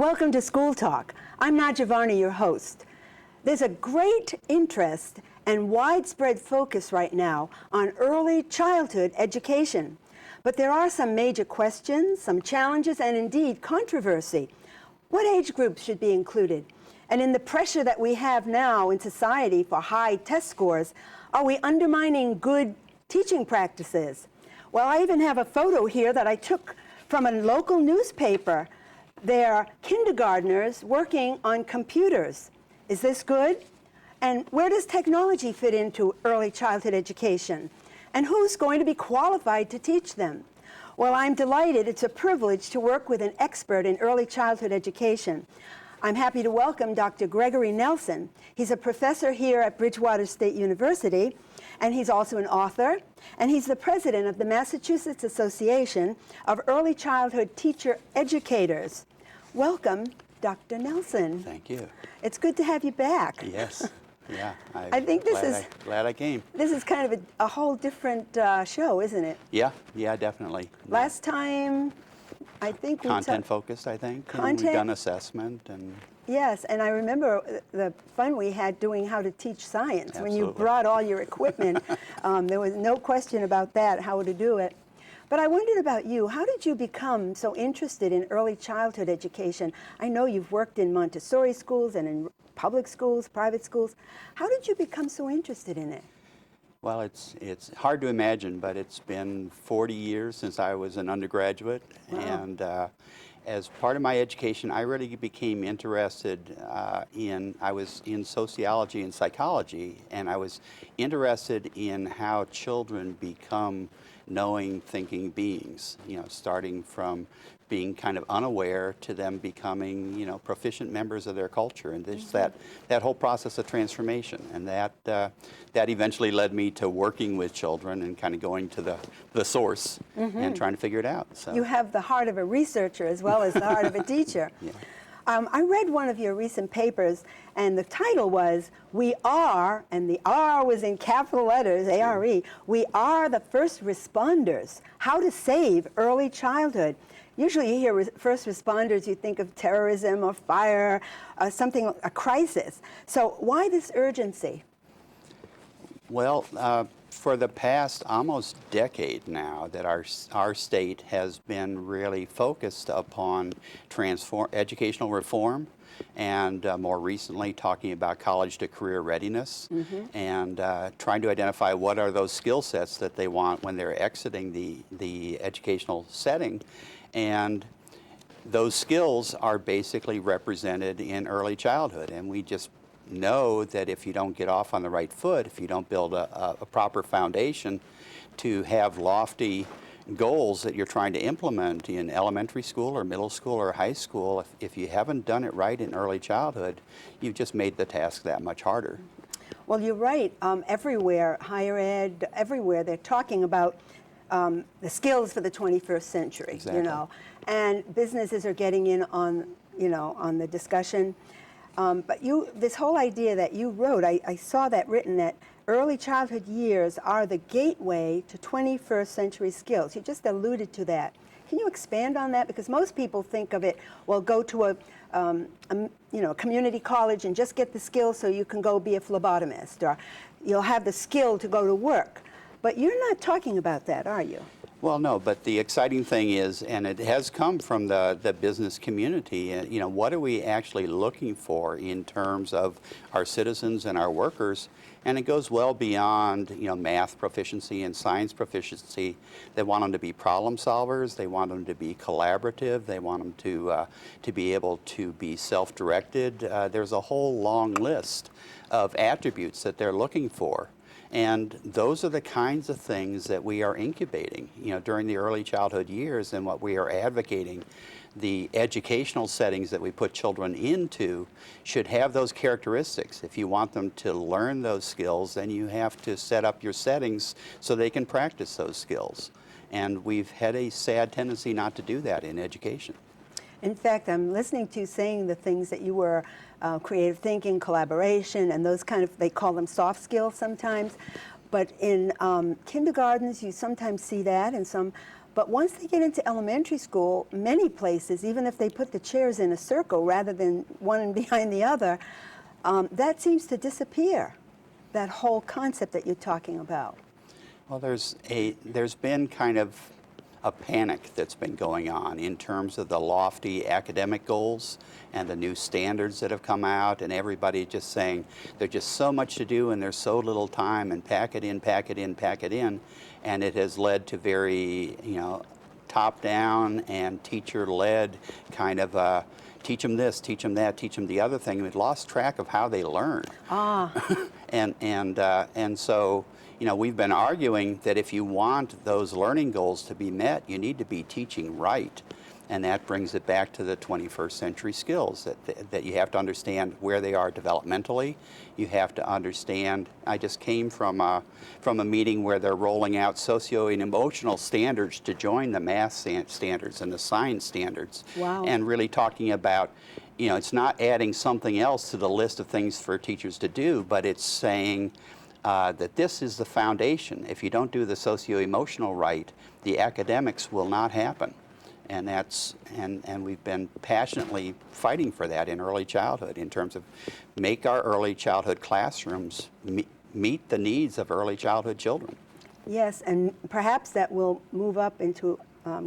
Welcome to School Talk. I'm Nadjia Varney, your host. There's a great interest and widespread focus right now on early childhood education. But there are some major questions, some challenges, and indeed controversy. What age groups should be included? And in the pressure that we have now in society for high test scores, are we undermining good teaching practices? Well, I even have a photo here that I took from a local newspaper. They're kindergartners working on computers. Is this good? And where does technology fit into early childhood education? And who's going to be qualified to teach them? Well, I'm delighted. It's a privilege to work with an expert in early childhood education. I'm happy to welcome Dr. Gregory Nelson. He's a professor here at Bridgewater State University, and he's also an author, and he's the president of the Massachusetts Association of Early Childhood Teacher Educators. Welcome, Dr. Nelson. Thank you. It's good to have you back. Yes. Yeah. I think glad I came. This is kind of a whole different show, isn't it? Yeah. Yeah, definitely. Last time, I think we content focused, I think. Content. And we've done assessment and. Yes, and I remember the fun we had doing how to teach science. Absolutely. When you brought all your equipment, there was no question about that, how to do it. But I wondered about you. How did you become so interested in early childhood education? I know you've worked in Montessori schools and in public schools, private schools. How did you become so interested in it? Well, it's hard to imagine, but it's been 40 years since I was an undergraduate. Wow. And as part of my education, I really became interested I was in sociology and psychology, and I was interested in how children become knowing, thinking beings, starting from being kind of unaware to them becoming, proficient members of their culture. And there's that whole process of transformation. And that eventually led me to working with children and kind of going to the source and trying to figure it out. So. You have the heart of a researcher as well as the heart of a teacher. Yeah. I read one of your recent papers, and the title was, "We Are," and the R was in capital letters, A-R-E, "We Are the First Responders, How to Save Early Childhood." Usually you hear first responders, you think of terrorism or fire, something, a crisis. So why this urgency? Well, for the past almost decade now that our state has been really focused upon educational reform, and more recently talking about college to career readiness, and trying to identify what are those skill sets that they want when they're exiting the educational setting. And those skills are basically represented in early childhood, and we just know that if you don't get off on the right foot, if you don't build a proper foundation to have lofty goals that you're trying to implement in elementary school or middle school or high school, if you haven't done it right in early childhood, you've just made the task that much harder. Well, you're right. Everywhere, higher ed, everywhere, they're talking about the skills for the 21st century, Exactly. And businesses are getting in on, on the discussion. But this whole idea that you wrote, I saw that written, that early childhood years are the gateway to 21st century skills. You just alluded to that. Can you expand on that? Because most people think of it, well, go to a community college and just get the skills so you can go be a phlebotomist, or you'll have the skill to go to work. But you're not talking about that, are you? Well, no, but the exciting thing is, and it has come from the business community, what are we actually looking for in terms of our citizens and our workers? And it goes well beyond, math proficiency and science proficiency. They want them to be problem solvers. They want them to be collaborative. They want them to be able to be self-directed. There's a whole long list of attributes that they're looking for. And those are the kinds of things that we are incubating, during the early childhood years, and what we are advocating. The educational settings that we put children into should have those characteristics. If you want them to learn those skills, then you have to set up your settings so they can practice those skills. And we've had a sad tendency not to do that in education. In fact, I'm listening to you saying the things that you were creative thinking, collaboration, and those kind of, they call them soft skills sometimes. But in kindergartens, you sometimes see that, and some But once they get into elementary school, many places, even if they put the chairs in a circle rather than one behind the other, that seems to disappear, that whole concept that you're talking about. Well, there's been kind of a panic that's been going on in terms of the lofty academic goals and the new standards that have come out, and everybody just saying there's just so much to do and there's so little time, and pack it in, pack it in, pack it in, and it has led to very, top-down and teacher-led kind of teach them this, teach them that, teach them the other thing. We've lost track of how they learn. And so, we've been arguing that if you want those learning goals to be met, you need to be teaching right. And that brings it back to the 21st century skills, that you have to understand where they are developmentally. You have to understand, I just came from a meeting where they're rolling out socio and emotional standards to join the math standards and the science standards. Wow. And really talking about, it's not adding something else to the list of things for teachers to do, but it's saying, that this is the foundation. If you don't do the socio-emotional right, the academics will not happen. And and we've been passionately fighting for that in early childhood, in terms of make our early childhood classrooms meet the needs of early childhood children. Yes, and perhaps that will move up into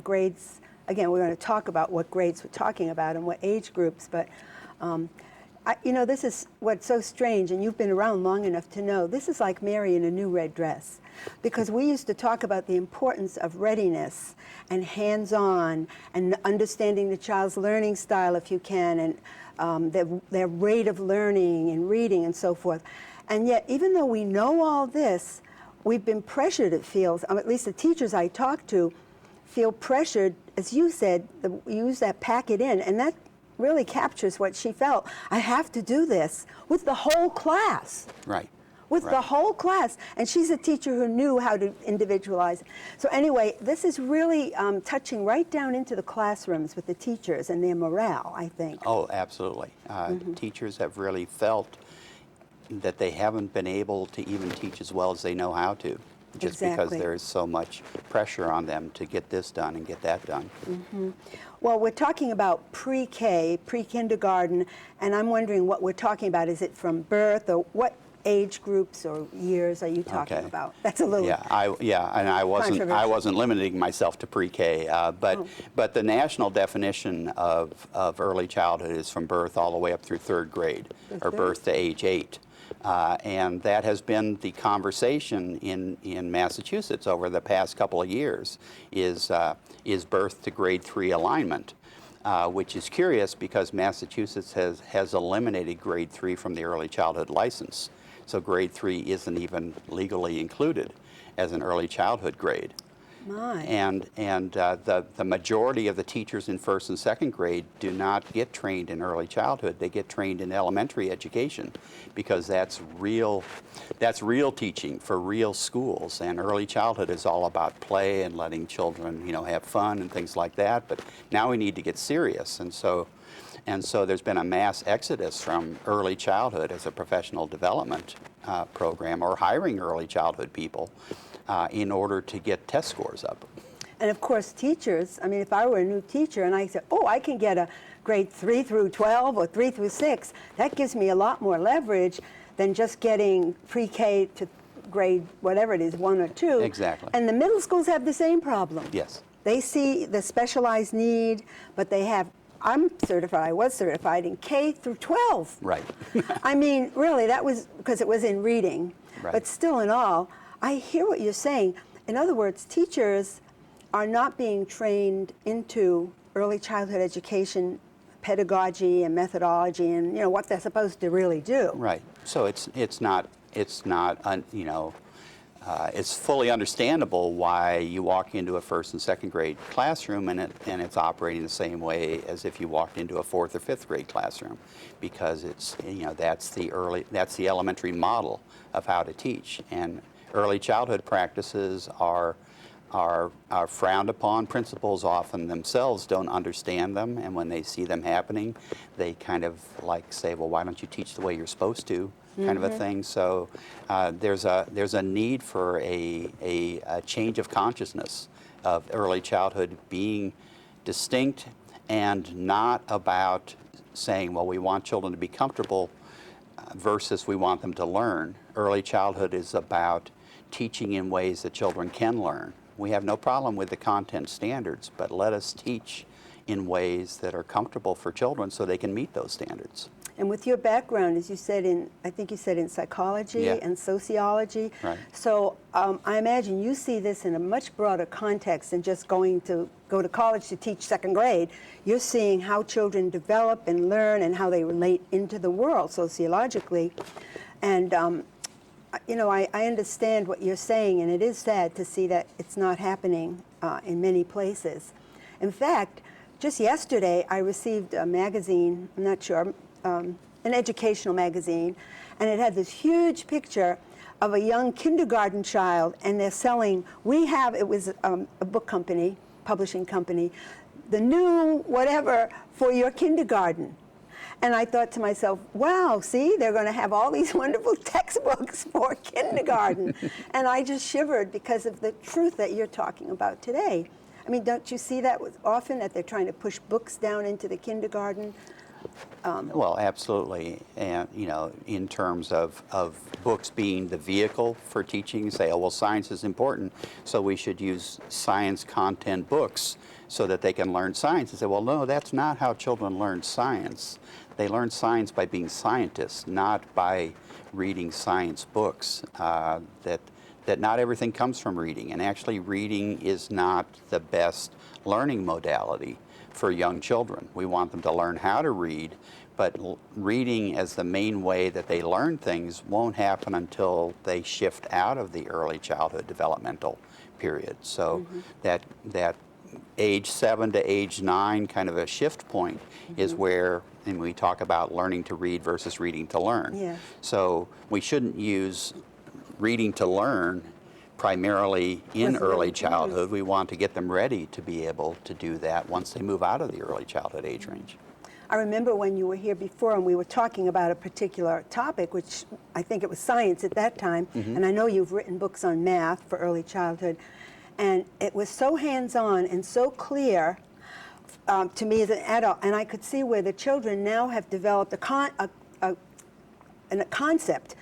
grades. Again, we're going to talk about what grades we're talking about and what age groups, but this is what's so strange, and you've been around long enough to know, this is like Mary in a new red dress. Because we used to talk about the importance of readiness and hands-on and understanding the child's learning style, if you can, and their rate of learning and reading and so forth. And yet, even though we know all this, we've been pressured, it feels, at least the teachers I talk to feel pressured, as you said, use that pack it in, and that really captures what she felt. I have to do this with the whole class. Right. With the whole class. And she's a teacher who knew how to individualize. So anyway, this is really touching right down into the classrooms with the teachers and their morale, I think. Oh, absolutely. Teachers have really felt that they haven't been able to even teach as well as they know how to, just because there is so much pressure on them to get this done and get that done. Well, we're talking about pre-K, pre-kindergarten, and I'm wondering what we're talking about. Is it from birth, or what age groups or years are you talking about? That's a little and I wasn't limiting myself to pre-K, but the national definition of early childhood is from birth all the way up through third grade, or birth to age 8. And that has been the conversation in Massachusetts over the past couple of years, is birth to grade 3 alignment, which is curious because Massachusetts has eliminated grade 3 from the early childhood license. So grade 3 isn't even legally included as an early childhood grade. My. And the majority of the teachers in first and second grade do not get trained in early childhood. They get trained in elementary education, because that's real teaching for real schools. And early childhood is all about play and letting children, have fun and things like that. But now we need to get serious. And so there's been a mass exodus from early childhood as a professional development program, or hiring early childhood people in order to get test scores up. And of course, teachers, if I were a new teacher and I said, I can get a grade 3 through 12 or 3 through 6, that gives me a lot more leverage than just getting pre-K to grade whatever it is, 1 or 2. Exactly. And the middle schools have the same problem. Yes. They see the specialized need, but they have, I was certified in K through 12. Right. Really, that was because it was in reading. Right. But still in all, I hear what you're saying. In other words, teachers are not being trained into early childhood education, pedagogy and methodology, and what they're supposed to really do. Right. So it's fully understandable why you walk into a first and second grade classroom and it's operating the same way as if you walked into a fourth or fifth grade classroom, because that's the elementary model of how to teach. And early childhood practices are frowned upon. Principals often themselves don't understand them, and when they see them happening, they kind of say, well, why don't you teach the way you're supposed to, kind of a thing. So there's a need for a change of consciousness of early childhood being distinct and not about saying, well, we want children to be comfortable versus we want them to learn. Early childhood is about teaching in ways that children can learn. We have no problem with the content standards, but let us teach in ways that are comfortable for children so they can meet those standards. And with your background, as you said I think you said in psychology and sociology. Right. So I imagine you see this in a much broader context than just go to college to teach second grade. You're seeing how children develop and learn and how they relate into the world sociologically. And I understand what you're saying, and it is sad to see that it's not happening in many places. In fact, just yesterday I received a magazine, I'm not sure, an educational magazine, and it had this huge picture of a young kindergarten child, and they're selling, it was a book company, publishing company, the new whatever for your kindergarten. And I thought to myself, wow, see, they're going to have all these wonderful textbooks for kindergarten. And I just shivered because of the truth that you're talking about today. I mean, don't you see that often, that they're trying to push books down into the kindergarten? Well, absolutely. And, in terms of books being the vehicle for teaching, say, oh, well, science is important, so we should use science content books so that they can learn science. And say, well, no, that's not how children learn science. They learn science by being scientists, not by reading science books. That not everything comes from reading, and actually reading is not the best learning modality for young children. We want them to learn how to read, but reading as the main way that they learn things won't happen until they shift out of the early childhood developmental period. So that age 7 to age 9 kind of a shift point is where, and we talk about learning to read versus reading to learn. Yeah. So we shouldn't use reading to learn primarily in early childhood. We want to get them ready to be able to do that once they move out of the early childhood age range. I remember when you were here before and we were talking about a particular topic, which I think it was science at that time, and I know you've written books on math for early childhood, and it was so hands-on and so clear to me as an adult, and I could see where the children now have developed a concept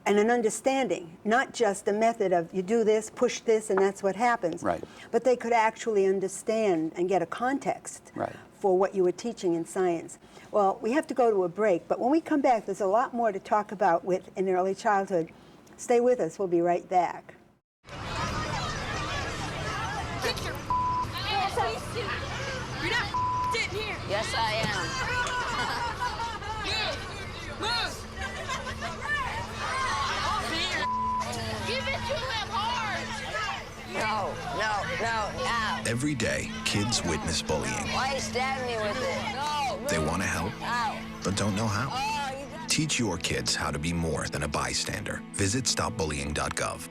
and an understanding, not just a method of you do this, push this, and that's what happens. Right. But they could actually understand and get a context for what you were teaching in science. Well, we have to go to a break, but when we come back, there's a lot more to talk about in early childhood. Stay with us, we'll be right back. Get your ass out. You're not sitting here. Yes, I am. Move! Give it to him hard! No. Every day, kids witness bullying. Why are you stabbing me with it? No. They want to help, Ow. but don't know how. Oh, you Teach your kids how to be more than a bystander. Visit StopBullying.gov.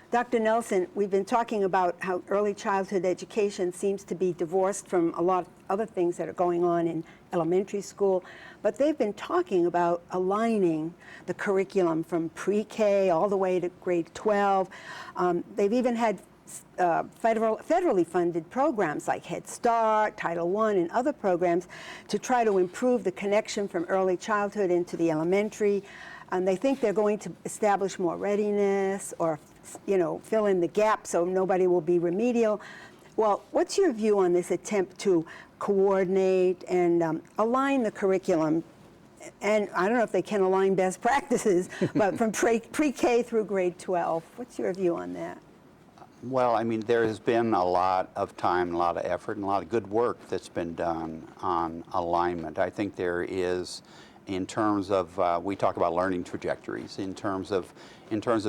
Dr. Nelson, we've been talking about how early childhood education seems to be divorced from a lot of other things that are going on in elementary school, but they've been talking about aligning the curriculum from pre-K all the way to grade 12. They've even had federally funded programs like Head Start, Title I, and other programs to try to improve the connection from early childhood into the elementary. And they think they're going to establish more readiness or fill in the gap so nobody will be remedial. Well, what's your view on this attempt to coordinate and align the curriculum? And I don't know if they can align best practices, but from pre-K through grade 12. What's your view on that? Well, I mean, there has been a lot of time, a lot of effort, and a lot of good work that's been done on alignment. I think there is, in terms of, we talk about learning trajectories, in terms of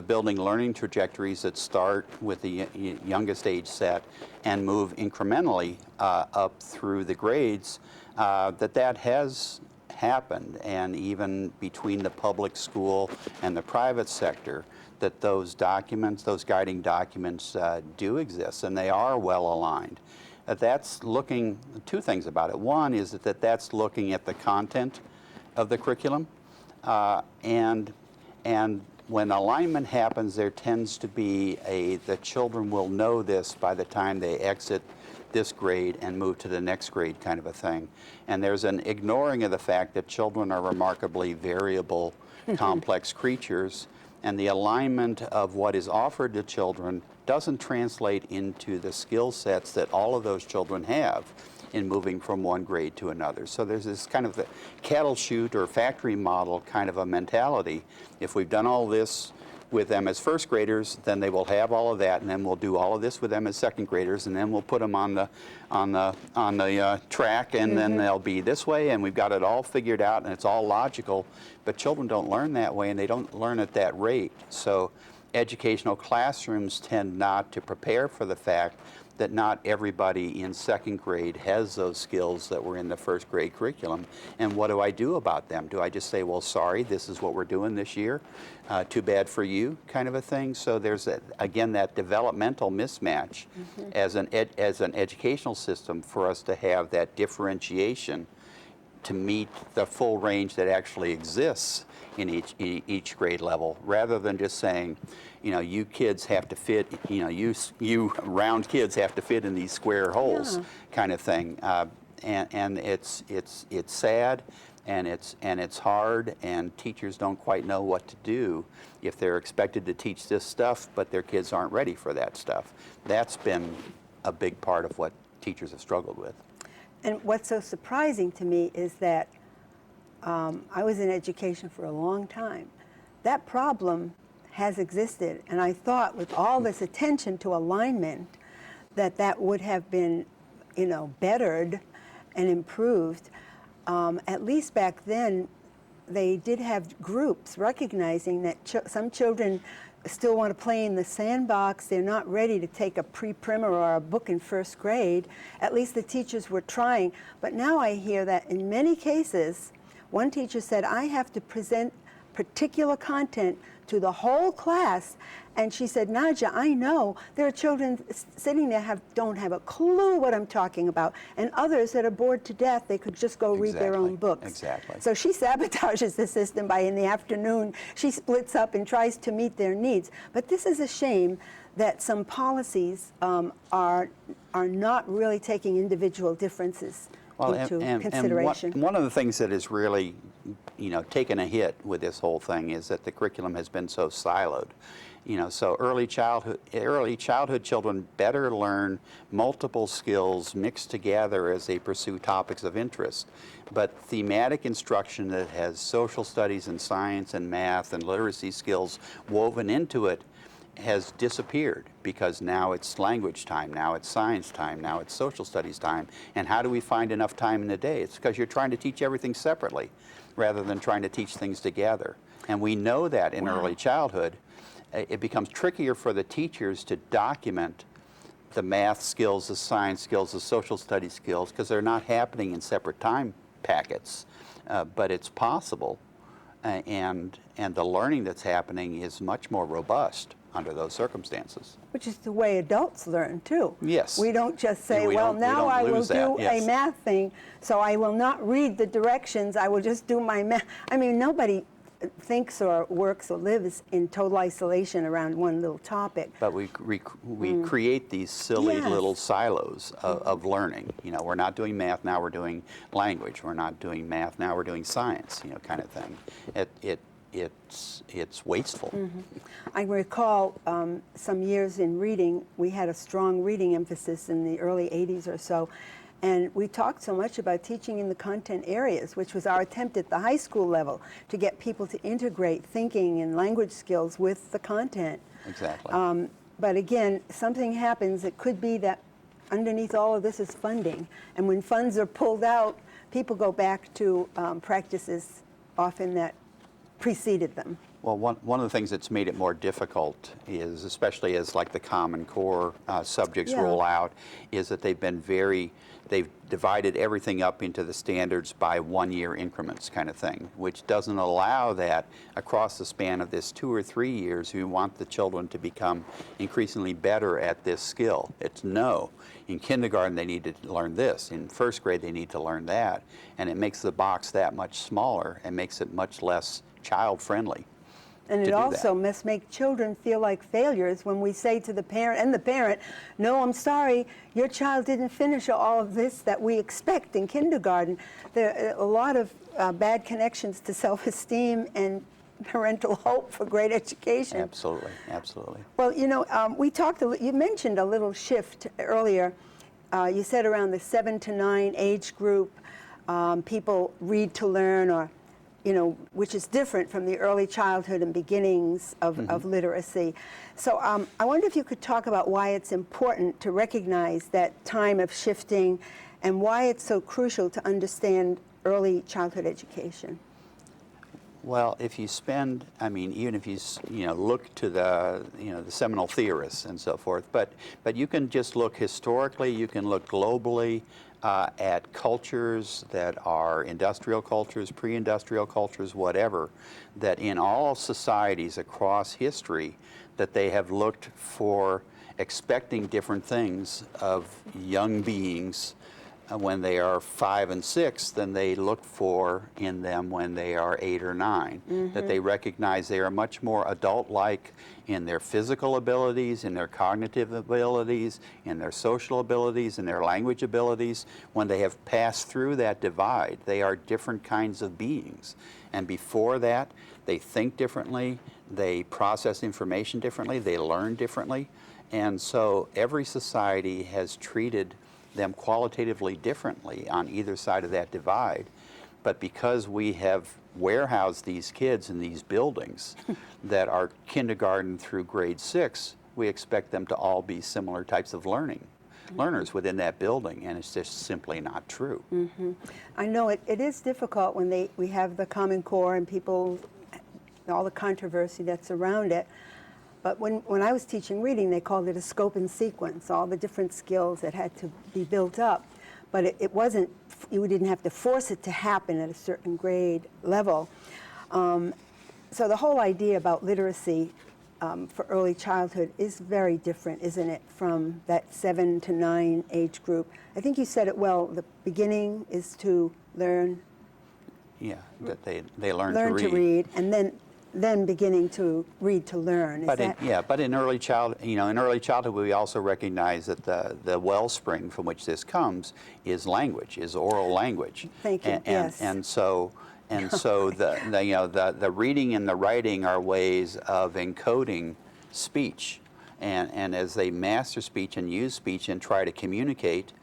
building learning trajectories that start with the youngest age set and move incrementally up through the grades, that has happened, and even between the public school and the private sector, that those documents, those guiding documents do exist, and they are well aligned. That's looking, two things about it. One is that's looking at the content of the curriculum, and when alignment happens, there tends to be the children will know this by the time they exit this grade and move to the next grade kind of a thing. And there's an ignoring of the fact that children are remarkably variable, complex creatures, and the alignment of what is offered to children doesn't translate into the skill sets that all of those children have in moving from one grade to another. So there's this kind of the cattle chute or factory model kind of a mentality. If we've done all this with them as first graders, then they will have all of that, and then we'll do all of this with them as second graders, and then we'll put them on the track, and then they'll be this way, and we've got it all figured out, and it's all logical. But children don't learn that way, and they don't learn at that rate. So educational classrooms tend not to prepare for the fact that not everybody in second grade has those skills that were in the first grade curriculum. And what do I do about them? Do I just say, well, sorry, this is what we're doing this year, too bad for you, kind of a thing? So there's, again, that developmental mismatch as an educational system for us to have that differentiation to meet the full range that actually exists in each grade level, rather than just saying, you know, you kids have to fit, you know, you round kids have to fit in these square holes, kind of thing. And it's sad, and it's hard, and teachers don't quite know what to do if they're expected to teach this stuff, but their kids aren't ready for that stuff. That's been a big part of what teachers have struggled with. And what's so surprising to me is that I was in education for a long time. That problem has existed, and I thought with all this attention to alignment that would have been, you know, bettered and improved. At least back then, they did have groups recognizing that some children still want to play in the sandbox. They're not ready to take a pre-primer or a book in first grade. At least the teachers were trying. But now I hear that in many cases, one teacher said, I have to present particular content to the whole class. And she said, Nadjia, I know there are children sitting there don't have a clue what I'm talking about, and others that are bored to death, they could just go read their own books. Exactly. So she sabotages the system by, in the afternoon, she splits up and tries to meet their needs. But this is a shame that some policies are not really taking individual differences into consideration. And one of the things that is really, you know, taken a hit with this whole thing is that the curriculum has been so siloed. You know, so early childhood children better learn multiple skills mixed together as they pursue topics of interest. But thematic instruction that has social studies and science and math and literacy skills woven into it has disappeared, because now it's language time, now it's science time, now it's social studies time. And how do we find enough time in the day? It's because you're trying to teach everything separately rather than trying to teach things together. And we know that in early childhood, it becomes trickier for the teachers to document the math skills, the science skills, the social studies skills, because they're not happening in separate time packets. But it's possible, and the learning that's happening is much more robust under those circumstances. Which is the way adults learn, too. Yes. We don't just say, We well, don't now I will lose that, do yes. a math thing, so I will not read the directions, I will just do my math. I mean, nobody thinks or works or lives in total isolation around one little topic. But we create these silly little silos of learning. You know, we're not doing math, now we're doing language. We're not doing math, now we're doing science, you know, kind of thing. It's wasteful. I recall some years in reading, we had a strong reading emphasis in the early 80s or so, and we talked so much about teaching in the content areas, which was our attempt at the high school level to get people to integrate thinking and language skills with the content. Exactly. But again, something happens. It could be that underneath all of this is funding, and when funds are pulled out, people go back to practices often that preceded them. Well, one of the things that's made it more difficult is, especially as like the Common Core subjects roll out, is that they've divided everything up into the standards by 1-year increments kind of thing, which doesn't allow that across the span of this 2 or 3 years. We want the children to become increasingly better at this skill. It's no. In kindergarten, they need to learn this. In first grade, they need to learn that. And it makes the box that much smaller and makes it much less child-friendly. And to it do also that. must make children feel like failures when we say to the parent, no, I'm sorry, your child didn't finish all of this that we expect in kindergarten. There are a lot of bad connections to self-esteem and parental hope for great education. Absolutely, absolutely. Well, you know, you mentioned a little shift earlier. You said around the 7 to 9 age group, people read to learn, or, you know, which is different from the early childhood and beginnings of literacy. So I wonder if you could talk about why it's important to recognize that time of shifting and why it's so crucial to understand early childhood education. Well, if you spend, I mean, even if you look to the the seminal theorists and so forth, but you can just look historically, you can look globally at cultures that are industrial cultures, pre-industrial cultures, whatever, that in all societies across history, that they have looked for expecting different things of young beings when they are 5 and 6 than they look for in them when they are 8 or 9. That they recognize they are much more adult-like in their physical abilities, in their cognitive abilities, in their social abilities, in their language abilities. When they have passed through that divide, they are different kinds of beings. And before that, they think differently, they process information differently, they learn differently. And so every society has treated them qualitatively differently on either side of that divide. But because we have warehoused these kids in these buildings that are kindergarten through grade 6, we expect them to all be similar types of learners within that building, and it's just simply not true. I know it is difficult when we have the Common Core and people, all the controversy that's around it. But when I was teaching reading, they called it a scope and sequence, all the different skills that had to be built up. But it wasn't, you didn't have to force it to happen at a certain grade level. So the whole idea about literacy for early childhood is very different, isn't it, from that 7 to 9 age group? I think you said it well, the beginning is to learn. Yeah, that they learn to read, and then beginning to read to learn. But in early childhood, we also recognize that the wellspring from which this comes is language, is oral language. Thank you. Yes. And so the reading and the writing are ways of encoding speech, and as they master speech and use speech and try to communicate.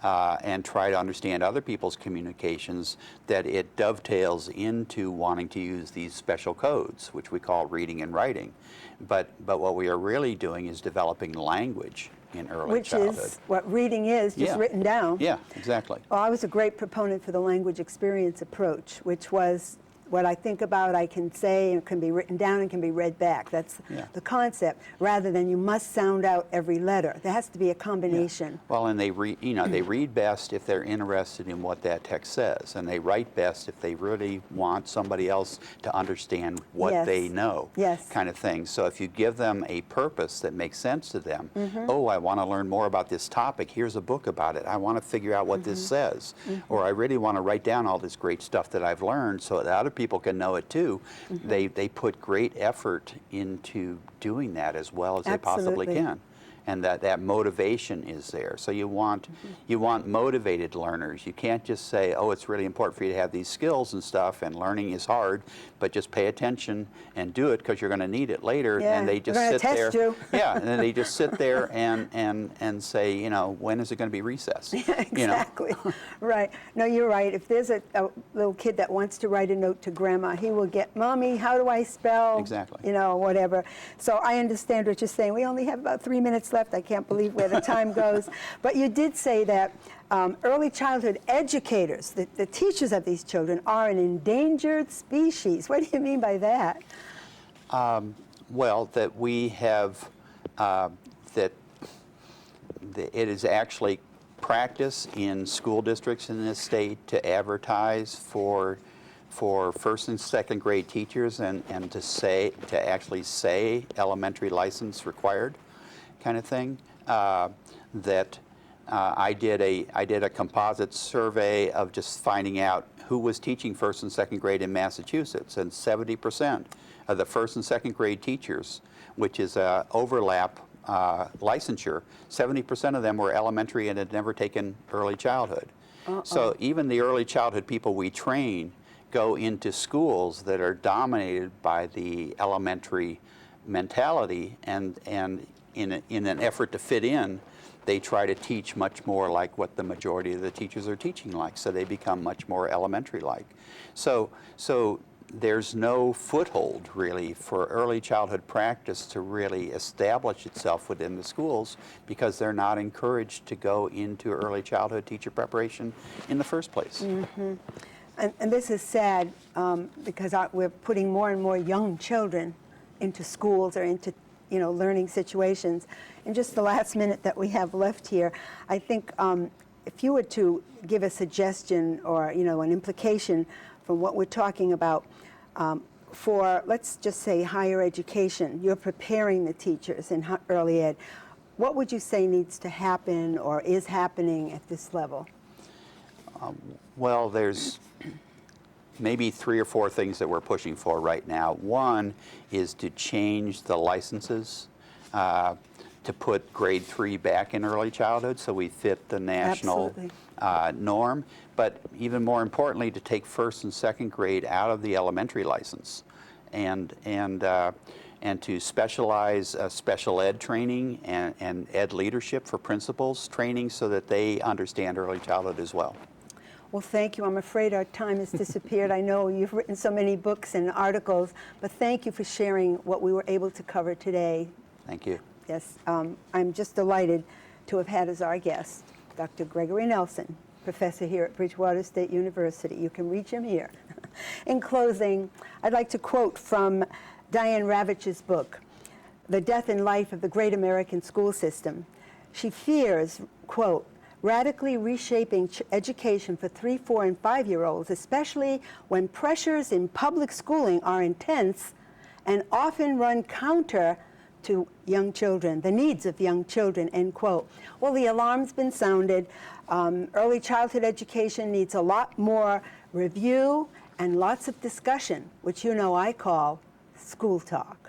And try to understand other people's communications, that it dovetails into wanting to use these special codes, which we call reading and writing. But what we are really doing is developing language in early childhood. Which is what reading is, just written down. Yeah, exactly. Well, I was a great proponent for the language experience approach, which was what I think about, I can say, and it can be written down and can be read back. That's the concept, rather than you must sound out every letter. There has to be a combination. Yeah. Well, and they read best if they're interested in what that text says, and they write best if they really want somebody else to understand what they know, kind of thing. So if you give them a purpose that makes sense to them, oh, I want to learn more about this topic, here's a book about it. I want to figure out what this says. Or I really want to write down all this great stuff that I've learned so that other people can know it too. They put great effort into doing that as well as they possibly can. And that motivation is there. So you want motivated learners. You can't just say, oh, it's really important for you to have these skills and stuff, and learning is hard, but just pay attention and do it because you're going to need it later. And they just sit there. And then they just sit there and say, when is it going to be recess? Exactly. Right. No, you're right. If there's a little kid that wants to write a note to grandma, he will get, Mommy, how do I spell? Exactly. Whatever. So I understand what you're saying. We only have about 3 minutes left. I can't believe where the time goes. But you did say that early childhood educators, the teachers of these children, are an endangered species. What do you mean by that? Well, that we have, that it is actually practice in school districts in this state to advertise for first and second grade teachers and to actually say elementary license required, kind of thing. I did a composite survey of just finding out who was teaching first and second grade in Massachusetts, and 70% of the first and second grade teachers, which is a overlap licensure, 70% of them were elementary and had never taken early childhood. So even the early childhood people we train go into schools that are dominated by the elementary mentality, and in an effort to fit in, they try to teach much more like what the majority of the teachers are teaching like, so they become much more elementary-like. So there's no foothold really for early childhood practice to really establish itself within the schools, because they're not encouraged to go into early childhood teacher preparation in the first place. Mm-hmm. And this is sad because we're putting more and more young children into schools or into learning situations. In just the last minute that we have left here, I think if you were to give a suggestion or an implication from what we're talking about for, let's just say, higher education, you're preparing the teachers in early ed, what would you say needs to happen or is happening at this level? Well, there's maybe 3 or 4 things that we're pushing for right now. One is to change the licenses to put grade 3 back in early childhood so we fit the national norm. But even more importantly, to take first and second grade out of the elementary license and to specialize special ed training and ed leadership for principals training so that they understand early childhood as well. Well, thank you. I'm afraid our time has disappeared. I know you've written so many books and articles, but thank you for sharing what we were able to cover today. Thank you. Yes, I'm just delighted to have had as our guest Dr. Gregory Nelson, professor here at Bridgewater State University. You can reach him here. In closing, I'd like to quote from Diane Ravitch's book, The Death and Life of the Great American School System. She fears, quote, radically reshaping education for 3-, 4-, and 5-year-olds, especially when pressures in public schooling are intense and often run counter to young children, the needs of young children, end quote. Well, the alarm's been sounded. Early childhood education needs a lot more review and lots of discussion, which I call school talk.